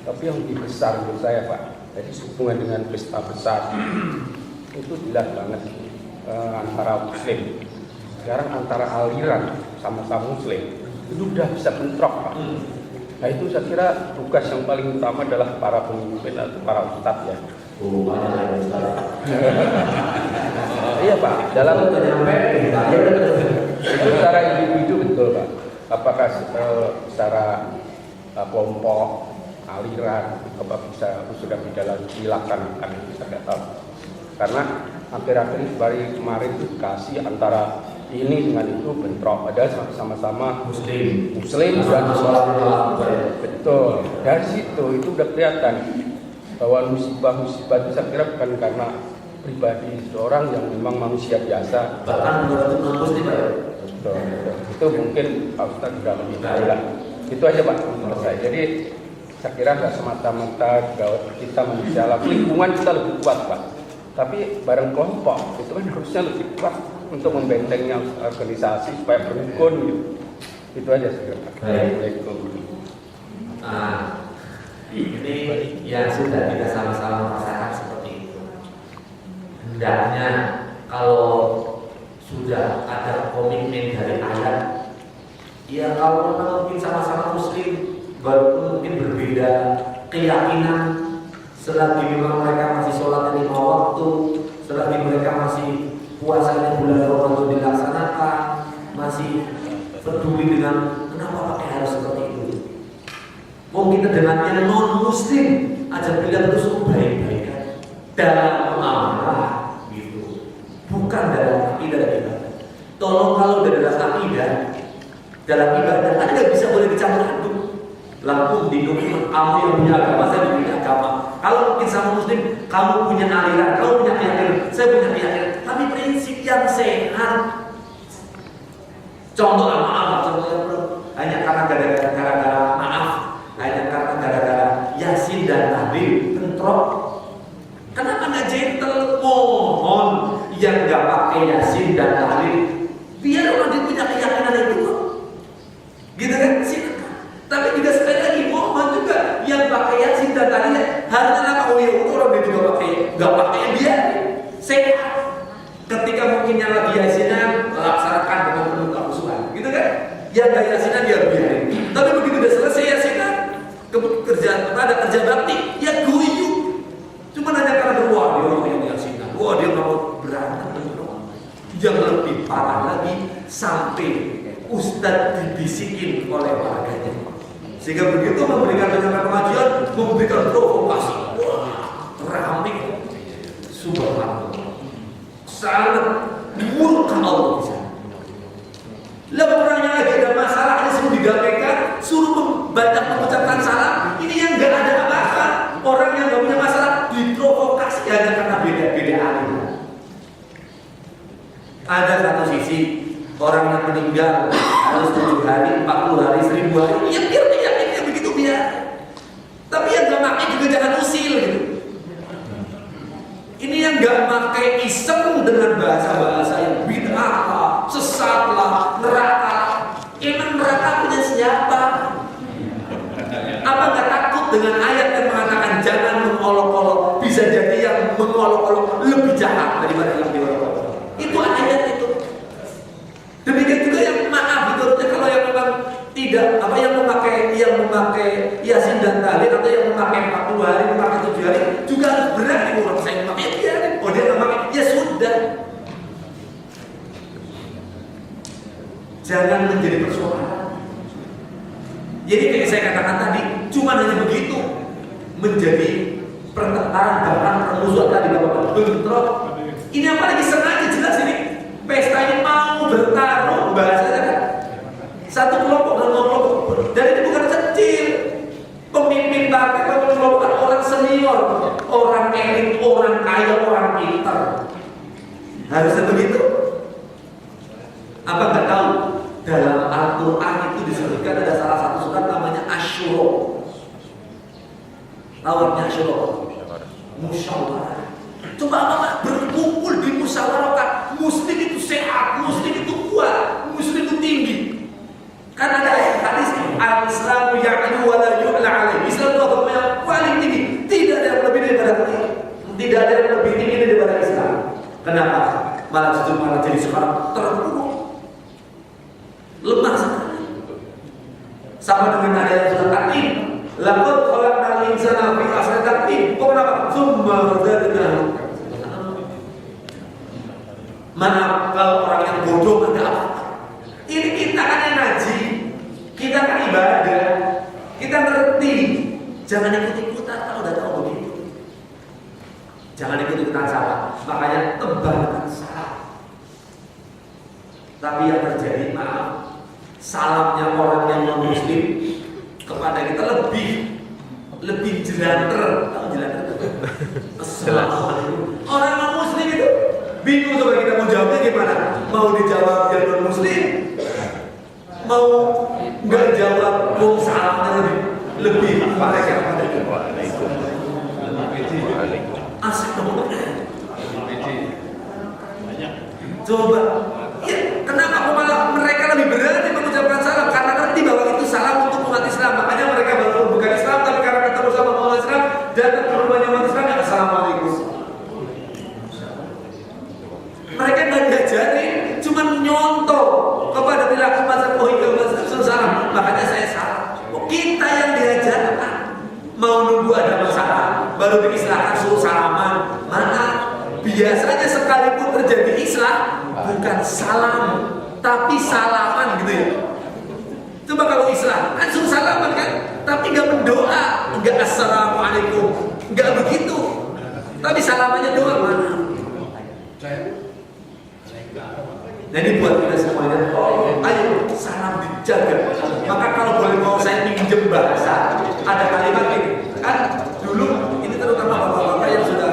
Tapi yang lebih besar menurut saya Pak, jadi hubungan dengan pesta besar itu jelas banget antara Muslim. Sekarang antara aliran sama-sama Muslim itu udah bisa bentrok Pak. Nah itu saya kira tugas yang paling utama adalah para pemimpin atau para ustadz ya. Iya Pak, dalam itu secara individu betul Pak. Apakah secara kelompok, aliran, apa bisa sudah dilaksanakan kita tidak tahu. Karena akhir-akhir kemarin itu dikasih antara ini dengan itu bentrok, padahal sama-sama Muslim dan betul. Dari situ itu udah kelihatan bahwa musibah-musibah itu saya kira bukan karena pribadi seorang yang memang manusia biasa. Bahkan menurut Muslim ya. Betul. Itu mungkin Pak Ustadz juga lebih tahu lah. Itu aja Pak menurut saya. Jadi saya kira nggak semata-mata kita manusia lah, lingkungan kita lebih kuat Pak. Tapi bareng kelompok itu kan harusnya lebih kuat untuk membentengnya organisasi supaya berukun gitu. Itu aja sih. Assalamualaikum. Nah, ini yang sudah kita sama-sama merasakan seperti itu. Hendaknya kalau sudah ada komitmen dari ayat, ya kalau mungkin sama-sama Muslim, baru mungkin berbeda keyakinan. Selagi memang mereka masih sholatnya 5 waktu, selagi mereka masih puasanya bulan Ramadan dilaksanakan, masih peduli dengan kenapa pakai harus seperti itu. Mungkin dengan yang non muslim aja bilang terus baik-baik dalam amal gitu, bukan dalam akidah kita. Tolong kalau dalam akidah, dalam ibadah kan nggak bisa boleh dicampur aduk. Lampung di dunia, kamu yang punya agama, saya punya agama. Kalau mungkin sama muslim, kamu punya aliran, kamu punya keyakinan, saya punya keyakinan. Tapi prinsip yang sehat. Contoh maaf, contoh yang belum hanya karena gara-gara maaf, hanya karena gara-gara Yasin dan Nabi bentrok. Kenapa nggak gentle? Mohon yang nggak pakai Yasin dan Nabi, biar orang dia punya keyakinan itu kok. Gitu kan? Silakan. Tapi juga sekali lagi mohon juga yang pakai Yasin dan Nabi harusnya apa? Oh ya orang dia juga pakai, nggak pakai biar sehat. Ketika mungkin yang lagi Yasinan laksanakan dengan penuh kehusuan, gitu kan? Yang nggak Yasinan dia biarin. Tapi begitu udah selesai Yasinan, kerja bakti, ya guyu. Cuma hanya karena wah dia orang yang Yasinan, wah dia mau berantem. Yang lebih parah lagi sampai ustadz dibisikin oleh warganya, sehingga begitu memberikan rencana pengajian, memberikan provokasi, wah ramai, subhanallah. Sangat murka Allah bisa. Lalu orangnya lagi ada masalah, ini suruh digabaikan, suruh banyak mengucapkan salam. Ini yang nggak ada apa-apa. Orang yang nggak punya masalah diprovokasi hanya karena beda-beda aliran. Ada satu sisi orang yang meninggal harus 7 hari, 40 hari, 1000 hari. Ya biar yakinnya begitu biar. Tapi yang nggak pakai juga jangan usil gitu. Ini yang nggak pakai iseng dengan bahasa-bahasa yang bid'ah lah, sesat lah, neraka. Emang neraka punya siapa? Apa nggak takut dengan ayat yang mengatakan jangan mengolok-olok? Bisa jadi yang mengolok-olok lebih jahat daripada yang diolok-olok. Itu ayat itu. Demikian juga yang maaf itu kalau yang memang tidak apa yang memakai Yasin dan Tahlil atau yang memakai 40 hari, memakai 7 hari juga harus berani orang saya memakai dia. Oh dia memakai ya sudah. Jangan menjadi persoalan. Jadi kayak saya katakan tadi, cuma hanya begitu menjadi pertengkaran bahkan permusuhan tadi bapak bentrok. Ini apalagi sengaja jelas ini pesta ini mau bertarung bahasanya kan satu kelompok dan kelompok dan ini bukan kecil. Pemimpin partai mengelompokkan orang senior, orang elit, orang kaya, orang pintar. Harusnya begitu. Apa nggak tahu? Dalam Al-Quran itu disebutkan ada salah satu surat namanya Asyura. Tawarnya Asyura. Musyawarah. Coba apa berkumpul di musyawarah. Muslim itu sehat, Muslim itu kuat, Muslim itu tinggi. Karena ada hadis al-Islamu ya'lu wa la yu'la alaih. Islam itu agama yang paling tinggi. Tidak ada yang lebih daripada ini. Tidak ada yang lebih tinggi daripada Islam. Kenapa? Malah justru malah jadi sekarang terpuruk, lemah sekali. Sama dengan ada yang sudah takdim. Laqad khalaqnal insana fi ahsani taqwim. Kenapa? Tsumma radadnahu. Mana kalau orang yang bodoh ada apa? Ini kita kan yang ngaji, kita kan ibadah, kita ngerti. Jangan ikut-ikutan kalau udah tahu begitu. Jangan ikut-ikutan salah. Makanya tebalkan salah. Tapi yang terjadi maaf, salamnya orang yang non muslim kepada kita lebih jelanter. Tahu jelanter? Assalamualaikum. Orang non muslim itu bingung coba kita mau jawabnya gimana? Mau dijawab dia non muslim? Mau nggak jawab? Mau salamnya lebih mereka pada asik dong. Coba, ya, kenapa malah mereka lebih berani mengucapkan salam? Karena ngerti bahwa itu salam untuk umat Islam. Makanya mereka baru bukan Islam, tapi karena ketemu sama umat Islam dan ke rumahnya umat Islam, ya assalamualaikum. Mereka nggak diajarin, cuma nyontoh kepada perilaku mazhab salam. Makanya saya salah. Kita yang diajarkan mau nunggu ada masalah baru diistilahkan suruh salaman. Mana biasanya sekalipun terjadi islah bukan salam tapi salaman gitu ya. Coba kalau Islam kan suruh salaman kan, tapi nggak mendoa, nggak assalamualaikum, nggak begitu. Tapi salamannya doa mana? Jadi buat kita semuanya, ayo salam dijaga. Maka kalau boleh mau saya pinjam bahasa, ada kalimat ini. Kan dulu ini terutama bapak-bapak yang sudah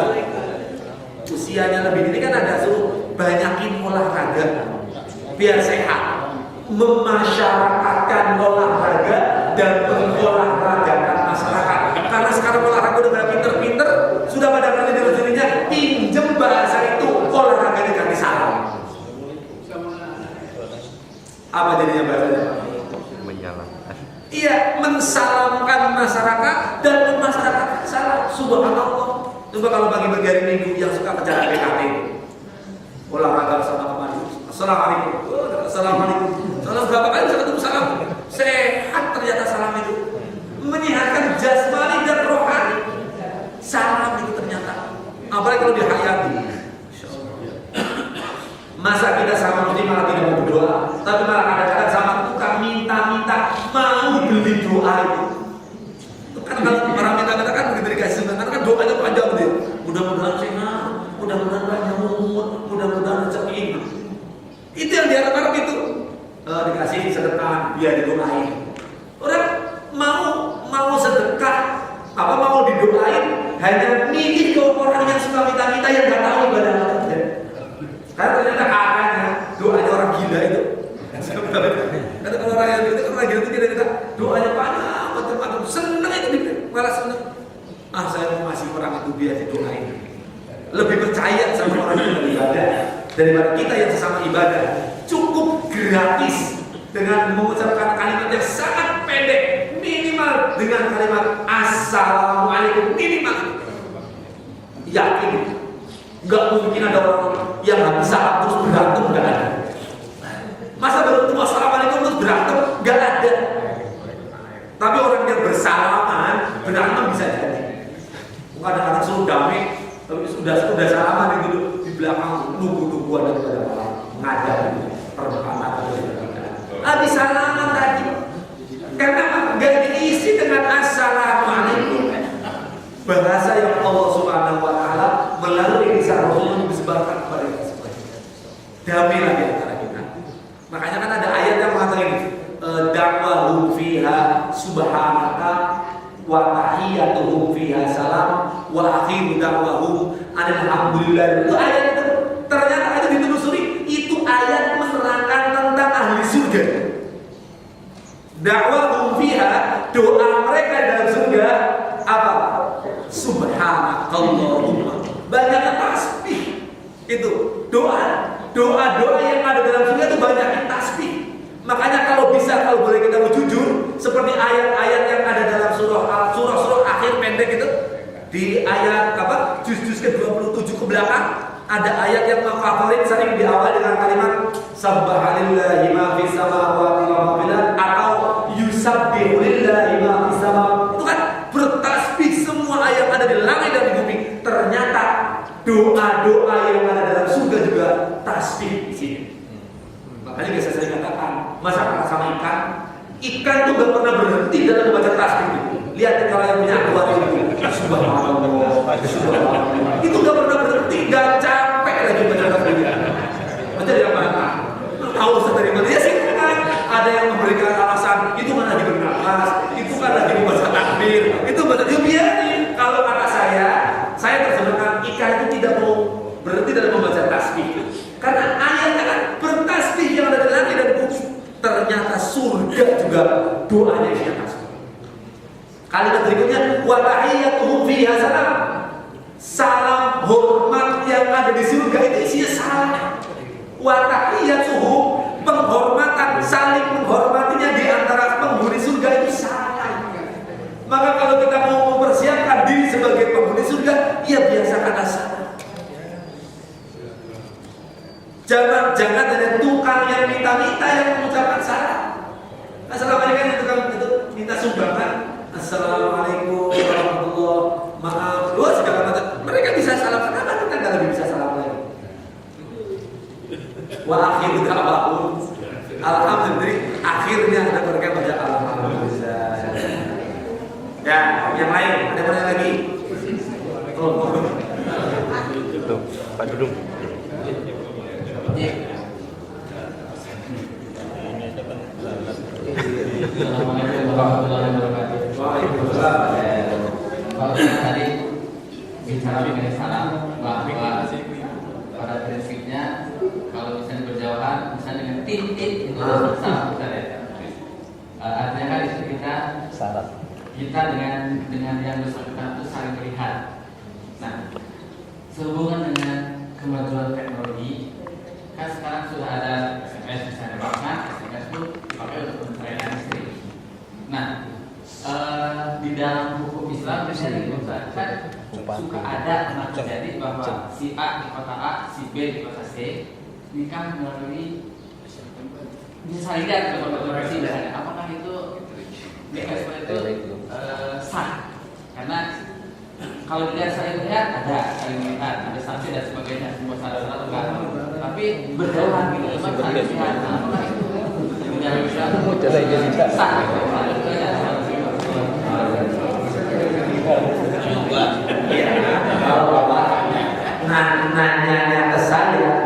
usianya lebih ini kan ada suruh banyakin olahraga biar sehat, memasyarakatkan olahraga dan mengolahragakan masyarakat. Karena sekarang olahraga udah pada pinter-pinter, sudah pada kali dirinya pinjem bahasa itu olahraganya ganti salam. Apa jadinya bahasanya? Menjalankan. Iya, mensalamkan masyarakat dan masyarakat salam. Subhanallah. Coba kalau pagi-pagi hari Minggu yang suka kerja PKT, olahraga bersama kemarin. Assalamualaikum. Assalamualaikum. Salam berapa kali bisa ketemu salam? Sehat ternyata salam itu. Menyehatkan jasmani dan rohani. Salam itu ternyata. Apalagi kalau dihayati. Masa kita sama muslim malah tidak mau berdoa, tapi malah kadang-kadang sama tukang minta-minta mau beli doa itu. Kan kalau orang minta-minta kan begitu dikasih karena kan doanya panjang dia. Mudah-mudahan sehat, mudah-mudahan gak nyamuk, mudah-mudahan rezeki. Itu yang diharapkan itu. Dikasih sedekah, biar didoain. Orang mau sedekah, apa mau didoain, hanya milih ke orang yang suka minta-minta yang nggak tahu ibadah apa. Karena ternyata kakaknya doanya orang gila itu. Karena kalau orang yang itu orang gila itu kita doanya panjang, macam-macam, seneng itu dia, malah seneng. Saya mau ngasih orang itu biar didoain. Lebih percaya sama orang yang beribadah daripada kita yang sesama ibadah. Cukup gratis dengan mengucapkan kalimat yang sangat pendek, minimal dengan kalimat assalamualaikum minimal. Yakin, nggak mungkin ada orang yang habis salam terus berantem, nggak ada. Masa baru ketemu assalamualaikum terus berantem, nggak ada. Tapi orang yang bersalaman berantem bisa jadi. Kadang-kadang suruh damai, tapi sudah salaman itu di belakang nunggu-nungguan daripada malam ngajar perbuatan habis salaman tadi. Karena nggak diisi dengan assalamualaikum. Bahasa yang Allah Subhanahu wa Ta'ala melalui lisan Rasulnya disebarkan kepada kita semuanya. Damailah di antara kita. Makanya kan ada ayat yang mengatakan dakwahum fiha subhanaka wa tahiyyatuhum fiha salam wa akhiru dakwahum alhamdulillah. Itu ayat itu ternyata itu ditelusuri, itu ayat menerangkan tentang ahli surga. Dakwahum fiha, doa mereka dalam surga apa? Subhanakallahumma. Banyak tasbih. Itu doa yang ada dalam surga itu banyak tasbih. Makanya kalau boleh kita mau jujur, seperti ayat-ayat yang ada dalam surah akhir pendek itu, di ayat juz ke-27 ke belakang ada ayat yang favorit sering diawali dengan kalimat Subhanallahi ma fis samawati wa ma fil ardh atau yusabbihu lillahi ma fis samawati. Itu kan bertasbih semua yang ada di langit dan di bumi. Ternyata doa-doa yang ada dalam surga juga tasbih di sini. Makanya biasa saya katakan, masakan sama ikan tuh gak pernah berhenti dalam membaca tasbih. Lihat kalau yang punya akuarium itu, subhanallah, itu gak pernah berhenti, gak capek lagi baca tasbihnya. Baca dari mana? Tahu dari mana? Ya sih kan. Ada yang memberikan alasan, itu kan lagi bernapas, itu kan lagi membaca takbir, itu baca dia biarin. Kalau kata saya terjemahkan ikan itu tidak mau berhenti dalam membaca tasbih. Karena ayatnya kan bertasbih yang ada di langit dan bumi. Ternyata surga juga doanya isinya tasbih. Kalimat berikutnya wa tahiyyatuhum fiha salam. Salam hormat yang ada di surga itu isinya salam. Wa tahiyyatuhum, penghormatan, saling menghormatinya di antara penghuni surga itu salam. Maka kalau kita mau mempersiapkan diri sebagai penghuni surga, ya biasakan salam. Jangan hanya tukang yang minta-minta yang mengucapkan salam. Assalamualaikum, tukang itu minta sumbangan. Assalamualaikum warahmatullahi maaf. Segala macam. Mereka bisa salam, kenapa kita nggak lebih bisa salam lagi? Wa akhiru da'wahum Pak Dudung. Assalamualaikum warahmatullahi wabarakatuh. Kalau kita tadi bicara mengenai salam, bahwa pada prinsipnya kalau misalnya berjauhan, misalnya dengan titik itu salam kita ya. Artinya kan itu kita dengan yang bersangkutan itu saling melihat. Nah, sehubungan dengan kemajuan teknologi, kan sekarang sudah ada SMS, misalnya WhatsApp, SMS itu dipakai untuk pencarian istri. Nah, di dalam hukum Islam misalnya kan suka ada pernah terjadi bahwa si A di kota A, si B di kota C nikah melalui disalingkan ke kota C misalnya. Apakah itu nikah seperti itu sah? Karena kalau dilihat saling melihat ada saksi dan sebagainya, semua syarat-syarat enggak. Tapi berjauhan gitu, saling melihat. Apakah itu sah? Kalau Bapak nanya ke saya,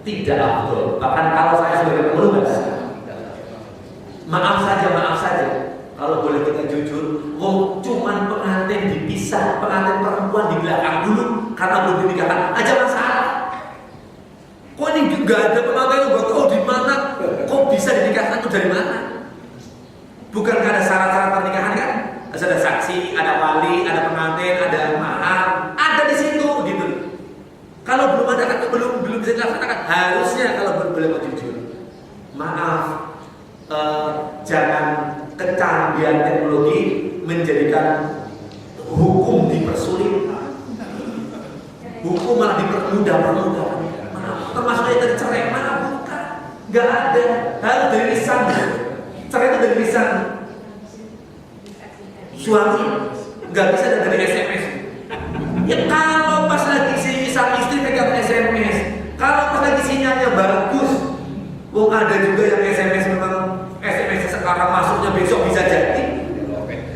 tidak afdol. Bahkan kalau saya sebagai penugas, maaf saja. Kalau boleh kita jujur, cuman pengantin dipisah, pengantin perempuan di belakang dulu karena belum dinikahkan aja masalah. Kok ini nggak ada pengantin, nggak tahu di mana, kok bisa dinikahkan itu dari mana? Bukankah ada syarat-syarat pernikahan kan? Ada saksi, ada wali, ada pengantin, ada mahar, ada di situ gitu. Kalau belum ada kan belum bisa dilaksanakan. Harusnya kalau boleh jujur, maaf, jangan kecanggihan teknologi menjadikan hukum dipersulit, hukum malah dipermudah. Maaf, termasuk yang tadi cerai, maaf bukan, nggak ada, harus dari lisan. Cerai itu dari lisan suami, nggak bisa dari SMS. Ya kalau pas lagi si sang istri pegang SMS, kalau pas lagi sinyalnya bagus, ada juga yang SMS memang SMS sekarang masuknya besok bisa jadi,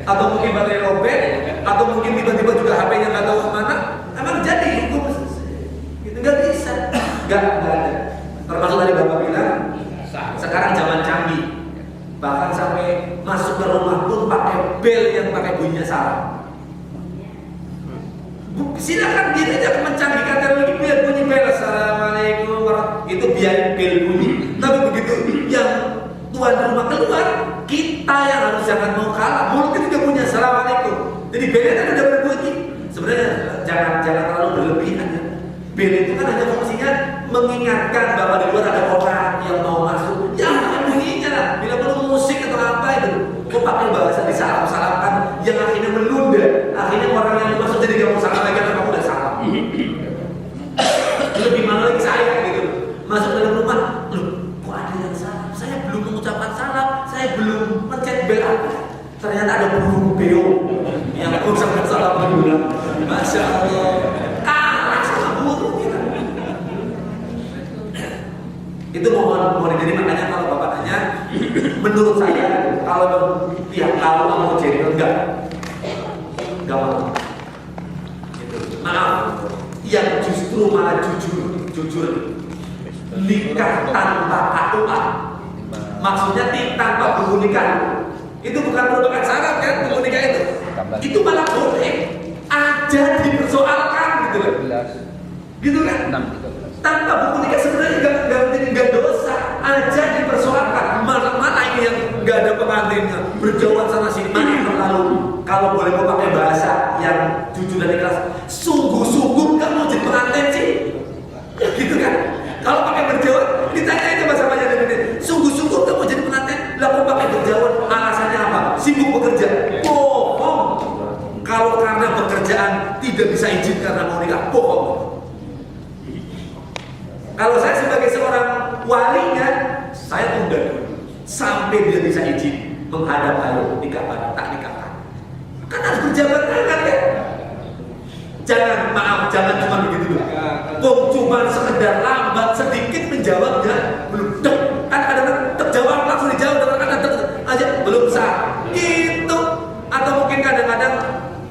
atau mungkin baterai robek, atau mungkin tiba-tiba juga HP-nya nggak tahu kemana, emang jadi hukum itu nggak bisa, nggak ada. Termasuk tadi Bapak bilang, sekarang zaman canggih, bahkan sampai masuk ke rumah pun pakai bel yang pakai bunyinya salah. Silakan dia tidak mencanggihkan teknologi biar bunyi bel, assalamualaikum itu biar bel bunyi. Tapi begitu yang tuan rumah keluar, kita yang harus jangan mau kalah. Mulut kita punya assalamualaikum. Jadi bel itu udah berbunyi. Sebenarnya jangan terlalu berlebihan ya. Bel itu kan hanya fungsinya mengingatkan bahwa di luar ada orang yang mau masuk. Ya pakai bunyinya. Bila perlu musik atau apa itu, kok pakai bahasa disalam-salamkan yang akhirnya menunda. Akhirnya orang yang masuk jadi gak mau salam lagi karena kamu udah salam. Lebih mana lagi saya gitu. Masuk dalam rumah, loh kok ada yang salam? Saya belum mengucapkan salam, saya belum mencet bel apa. Ternyata ada burung beo yang mengucapkan salam dulu. Masya Allah, kalah sama burung kita. Itu mohon diterima. Makanya kalau Bapak tanya, menurut saya kalau pihak tahu mau jadi enggak mau. Gitu. Maaf, yang justru malah jujur nikah tanpa KUA. Maksudnya tanpa buku nikah. Itu bukan merupakan syarat kan buku nikah itu. Itu malah boleh aja dipersoalkan gitu loh. Gitu kan? Tanpa buku nikah sebenarnya nggak dosa, aja dipersoalkan. Malah ini yang nggak ada pengantinnya, berjauhan sana sini. Lalu kalau boleh mau pakai bahasa yang jujur dan ikhlas, sungguh-sungguh nggak mau jadi pengantin sih, gitu kan? Kalau pakai berjauhan, ditanya aja bahasa banyak dengan sungguh-sungguh nggak mau jadi pengantin, lalu pakai berjauhan, alasannya apa? Sibuk bekerja, bohong. Kalau karena pekerjaan tidak bisa izin karena mau nikah, bohong. Kalau saya sebagai seorang walinya, saya tunda dulu sampai dia bisa izin menghadap ayo nikah tak nikahkan. Kan harus berjabat tangan ya. Jangan cuma begitu dulu. Cuma sekedar lambat sedikit menjawabnya belum. Kan kadang-kadang terjawab langsung dijawab dengan kata aja belum sah. Gitu. Atau mungkin kadang-kadang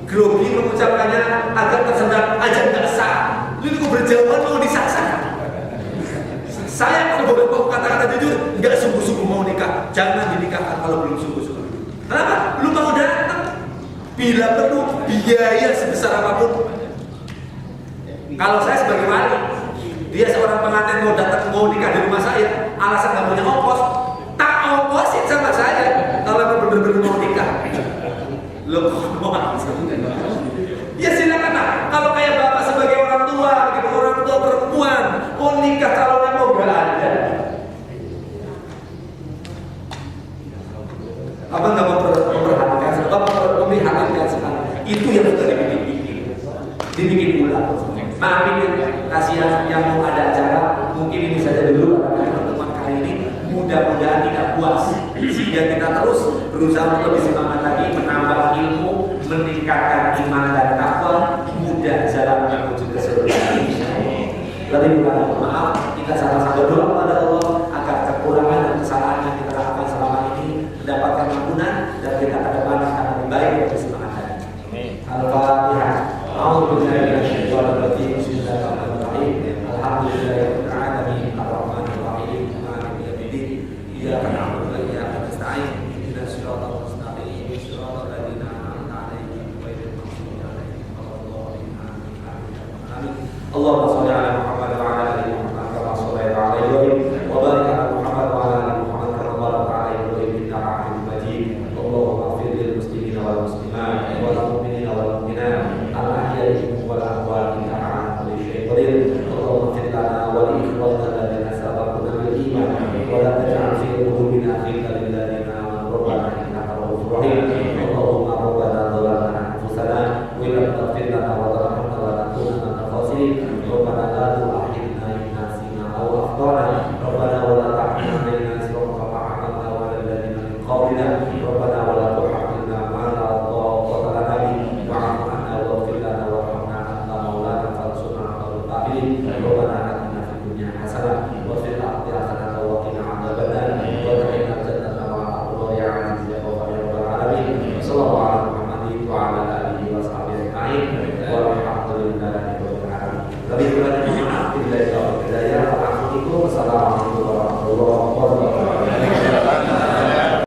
grogi mengucapkannya agak tersendat bila perlu biaya sebesar apapun. Kalau saya sebagai wali, dia seorang pengantin mau datang mau nikah di rumah saya, alasan nggak punya ongkos, tak ongkosin sama saya. Kalau benar-benar mau nikah, lo ya silakan lah. Kalau kayak bapak sebagai orang tua, gitu, orang tua perempuan, mau nikah calonnya mau gak ada. Apa nggak memperhatikan, memprihatinkan sekali. Itu yang sudah dibikin ulang. Maafin kasihan yang mau ada acara, mungkin ini saja dulu karena pertemuan kali ini. Mudah-mudahan tidak puas, sehingga kita terus berusaha untuk lebih semangat lagi, menambah ilmu, meningkatkan iman dan takwa, mudah jalan menuju ke surga. Lebih kurang maaf, kita sama-sama berdoa kepada Allah agar kekurangan dan kesalahan yang kita lakukan selama ini mendapatkan ampunan dan kita ke depan akan lebih baik dan lebih semangat lagi. Al-Fatihah. A'udzubillahi minasyaitonir rajim. Bismillahirrahmanirrahim. Alhamdulillahirabbil alamin. Arrahmanirrahim. Maliki yaumiddin. Iyyaka na'budu wa iyyaka nasta'in.